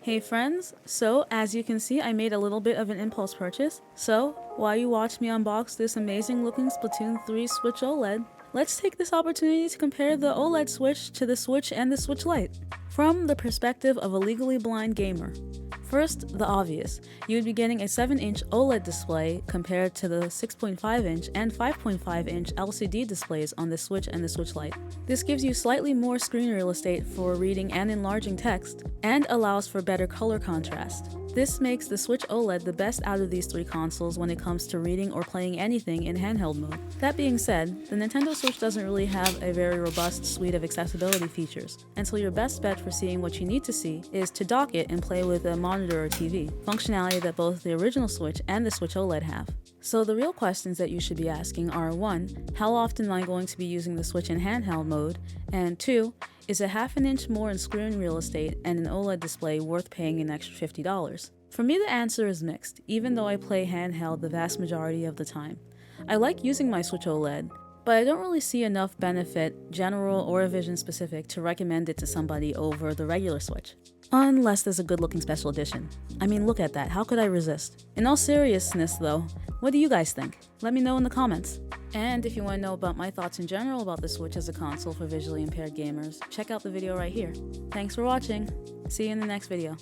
Hey friends, so as you can see I made a little bit of an impulse purchase, so while you watch me unbox this amazing looking Splatoon 3 Switch OLED, let's take this opportunity to compare the OLED Switch to the Switch and the Switch Lite, from the perspective of a legally blind gamer. First, the obvious. You would be getting a 7-inch OLED display compared to the 6.5-inch and 5.5-inch LCD displays on the Switch and the Switch Lite. This gives you slightly more screen real estate for reading and enlarging text, and allows for better color contrast. This makes the Switch OLED the best out of these three consoles when it comes to reading or playing anything in handheld mode. That being said, the Nintendo Switch doesn't really have a very robust suite of accessibility features, and so your best bet for seeing what you need to see is to dock it and play with a monitor or TV, functionality that both the original Switch and the Switch OLED have. So the real questions that you should be asking are 1. How often am I going to be using the Switch in handheld mode? And 2. Is a half an inch more in screen real estate and an OLED display worth paying an extra $50? For me, the answer is mixed, even though I play handheld the vast majority of the time. I like using my Switch OLED, but I don't really see enough benefit, general or vision specific, to recommend it to somebody over the regular Switch. Unless there's a good looking special edition. I mean, look at that, how could I resist? In all seriousness though, what do you guys think? Let me know in the comments. And if you want to know about my thoughts in general about the Switch as a console for visually impaired gamers, check out the video right here. Thanks for watching. See you in the next video.